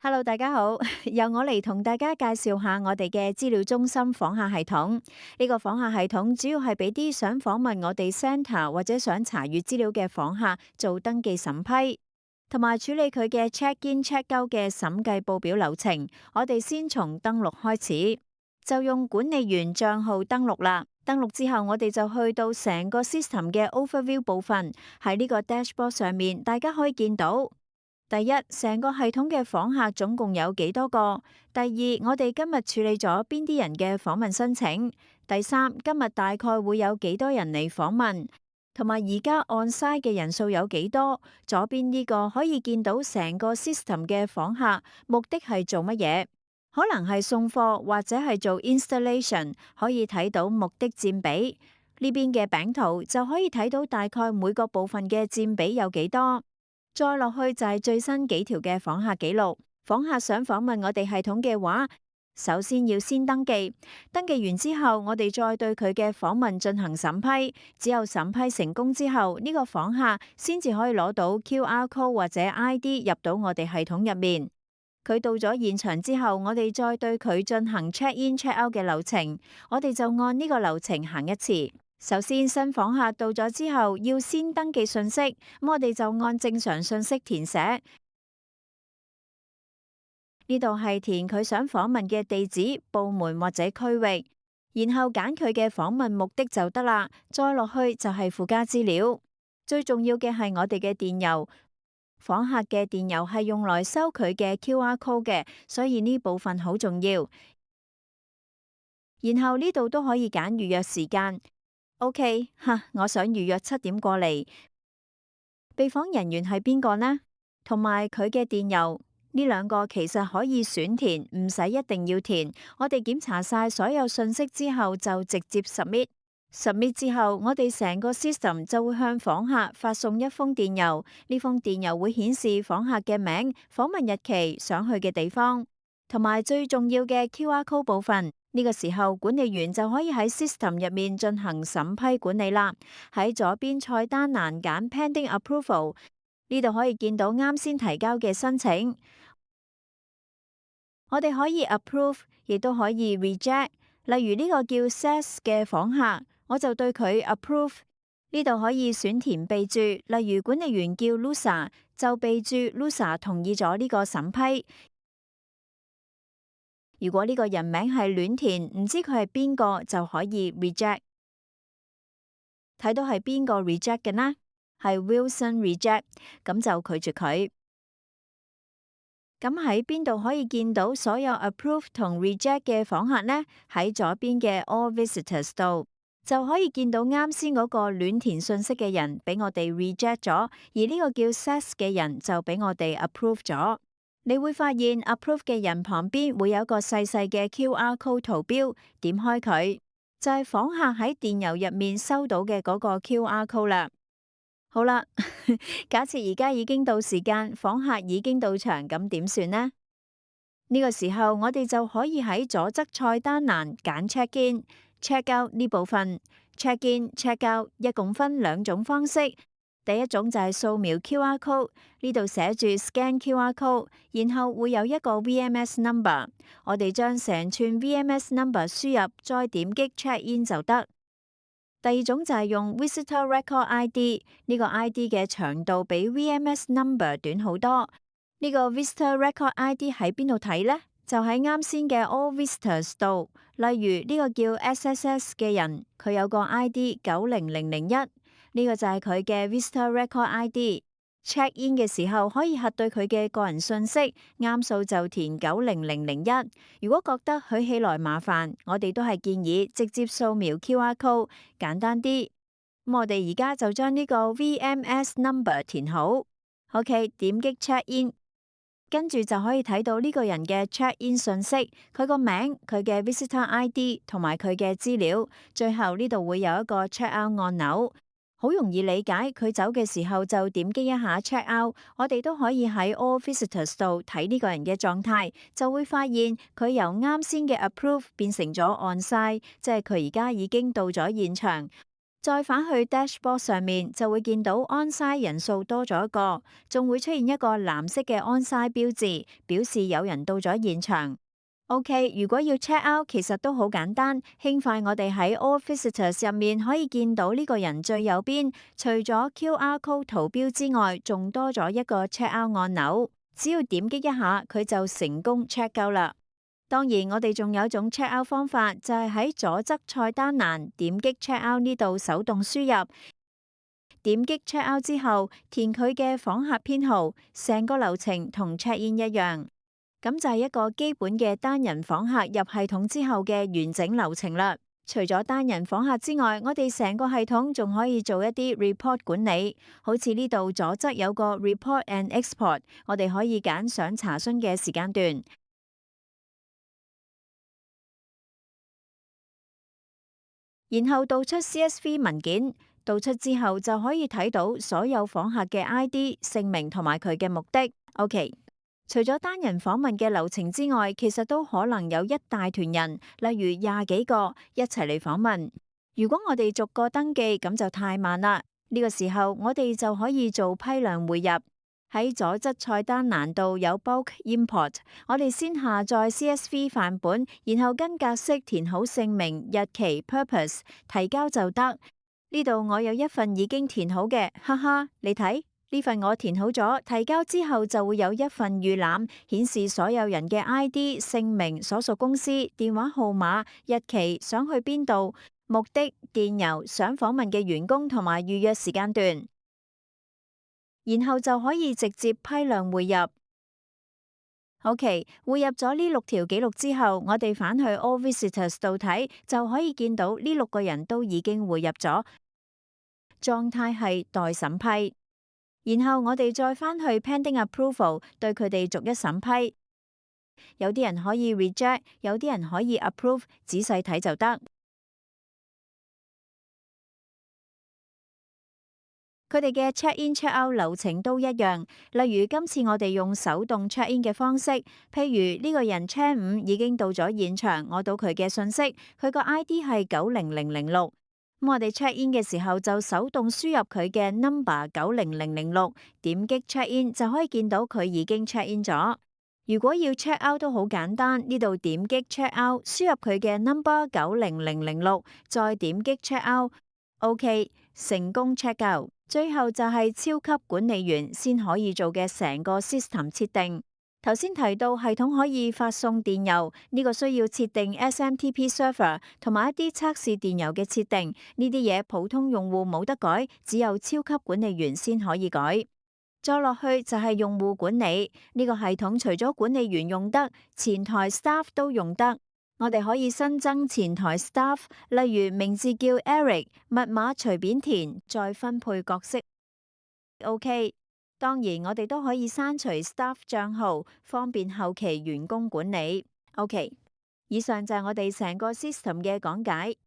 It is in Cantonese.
Hello，大家好，由我嚟同大家介紹下我哋嘅資料中心訪客系統。呢個訪客系統主要係俾啲想訪問我哋 centre 或者想查閱資料嘅訪客做登記審批，同埋處理佢嘅 check in check out 嘅審計報表流程。我哋先從登錄開始，就用管理員帳號登錄啦。登錄之後，我哋就去到成個 system 嘅 overview 部分，喺呢個 dashboard 上面，大家可以見到。第一，成個系統嘅訪客總共有幾多個？第二，我哋今日處理咗邊啲人嘅訪問申請？第三，今日大概會有幾多人嚟訪問？同埋而家 on-site 嘅人數有幾多？左邊呢個可以見到成個 system 嘅訪客目的係做乜嘢？可能係送貨或者係做 installation，可以睇到目的佔比。呢邊嘅餅圖就可以睇到大概每個部分嘅佔比有幾多。再落去就係最新幾條嘅訪客記錄。訪客想訪問我哋系統嘅話，首先要先登記。登記完之後，我哋再對佢嘅訪問進行審批。只有審批成功之後，呢個訪客先至可以攞到 QR code 或者 ID 入到我哋系統入面。佢到咗現場之後，我哋再對佢進行 check in check out 嘅流程。我哋就按呢個流程行一次。首先，新訪客到咗之後，要先登記信息，咁我哋就按正常信息填寫。呢度係填佢想訪問嘅地址、部門或者區域，然後揀佢嘅訪問目的就得啦。再落去就係附加資料，最重要嘅係我哋嘅電郵。訪客嘅電郵係用來收佢嘅 QR code 嘅，所以呢部分好重要。然後呢度都可以揀預約時間。OK，我想預約7點過嚟。被訪人員係邊個呢？同埋佢嘅電郵，呢兩個其實可以選填，唔使一定要填。我哋檢查晒所有信息之後，就直接 submit。submit 之後，我哋成個 system 就會向訪客發送一封電郵。呢封電郵會顯示訪客嘅名、訪問日期、想去嘅地方，同埋最重要嘅 QR code 部分。呢個時候，管理員就可以喺 system 入面進行審批管理啦。喺左邊菜單欄揀 Pending Approval， 呢度可以見到啱先提交嘅申請。我哋可以 approve， 亦都可以 reject。例如呢個叫 Sass 嘅訪客，我就對佢 approve。呢度可以選填備注，例如管理員叫 Lusa， 就備注 Lusa 同意咗呢個審批。如果呢個人名係亂填，唔知佢係邊個，就可以 reject。睇到係邊個 reject 嘅呢？係 Wilson reject， 咁就拒絕佢。咁喺邊度可以見到所有 approve 同 reject 嘅訪客呢？喺左邊嘅 All Visitors 度就可以見到啱先嗰個亂填信息嘅人俾我哋 reject 咗，而呢個叫 Sass 嘅人就俾我哋 approve 咗。你會發現 approve 嘅人旁邊會有一個細細嘅 QR code 圖標，點開佢就係訪客喺電郵入面收到嘅嗰個 QR code 啦。好啦，假設而家已經到時間，訪客已經到場，咁點算呢？呢個時候我哋就可以喺左側菜單欄揀 check in、check out 呢部分。check in、check out 一共分兩種方式。第一種就係掃描 QR code， 呢度寫住 scan QR code， 然後會有一個 VMS number， 我哋將成串 VMS number 輸入，再點擊 check in 就得。第二種就係用 Visitor Record ID， 呢個 ID 嘅長度比 VMS number 短好多。呢個 Visitor Record ID 喺邊度睇呢？就喺啱先嘅 All Visitors 度。例如呢個叫 SSS 嘅人，佢有個 ID 90001。呢個就係佢嘅 Visitor Record ID。check in 嘅時候可以核對佢嘅個人信息，啱數就填90001。如果覺得舉起來麻煩，我哋都係建議直接掃描 QR code， 簡單啲。咁我哋而家就將呢個 VMS number 填好。OK， 點擊 check in， 跟住就可以睇到呢個人嘅 check in 信息，佢個名、佢嘅 Visitor ID 同埋佢嘅資料。最後呢度會有一個 check out 按鈕。好容易理解，佢走嘅時候就點擊一下 check out。我哋都可以喺 All Visitors 度睇呢個人嘅狀態，就會發現佢由啱先嘅 approve 變成咗 on-site，即係佢而家已經到咗現場。再返去 dashboard 上面就會見到 onsite 人數多咗一個，仲會出現一個藍色嘅 onsite 標誌，表示有人到咗現場。OK， 如果要 check out， 其實都好簡單，輕快我哋喺 All Visitors 入面可以見到呢個人最右邊，除咗 QR code 圖標之外，仲多咗一個 check out 按鈕，只要點擊一下，佢就成功 check out 啦。當然，我哋仲有一種 check out 方法，就係喺左側菜單欄點擊 check out 呢度手動輸入，點擊 check out 之後填佢嘅訪客編號，成個流程同 check in 一樣。咁就係一個基本嘅單人訪客入系統之後嘅完整流程啦。除咗單人訪客之外，我哋成個系統仲可以做一啲 report 管理，好似呢度左側有個 report and export， 我哋可以揀想查詢嘅時間段，然後導出 CSV 文件，導出之後就可以睇到所有訪客嘅 ID、姓名同埋佢嘅目的。OK。除咗單人訪問嘅流程之外，其實都可能有一大團人，例如20幾個一齊嚟訪問。如果我哋逐個登記，咁就太慢啦。呢個時候，我哋就可以做批量匯入。喺左側菜單欄度有 Bulk Import， 我哋先下載 CSV 範本，然後跟格式填好姓名、日期、Purpose， 提交就得。呢度我有一份已經填好嘅，哈哈，你睇。呢份我填好咗，提交之後就會有一份預覽，顯示所有人嘅 ID、姓名、所屬公司、電話號碼、日期、想去邊度、目的、電郵、想訪問嘅員工同埋預約時間段，然後就可以直接批量匯入。OK， 匯入咗呢6條記錄之後，我哋返去 All Visitors 度睇，就可以見到呢6個人都已經匯入咗，狀態係待審批。然後我哋再返去 Pending Approval， 對佢哋逐一審批。有啲人可以 reject， 有啲人可以 approve， 仔細睇就得。佢哋嘅 check in check out 流程都一樣，例如今次我哋用手動 check in 嘅方式，譬如呢個人 check 5已經到咗現場，攞到佢嘅信息，佢個 ID 係90006。咁我哋 check in 嘅時候就手動輸入佢嘅 number 90006，點擊 check in 就可以見到佢已經 check in 咗。如果要 check out 都好簡單，呢度點擊 check out， 輸入佢嘅 number 90006，再點擊 check out，OK， 成功 check out。最後就係超級管理員先可以做嘅成個 system 設定。頭先提到系統可以發送電郵，呢個需要設定 SMTP server 同埋一啲測試電郵嘅設定，呢啲嘢普通用戶冇得改，只有超級管理員先可以改。再落去就係用戶管理，呢個系統除咗管理員用得，前台 staff 都用得。我哋可以新增前台 staff， 例如名字叫 Eric， 密碼隨便填，再分配角色。OK。當然，我哋都可以刪除 staff 帳號，方便後期員工管理。OK， 以上就係我哋成個 system 嘅講解。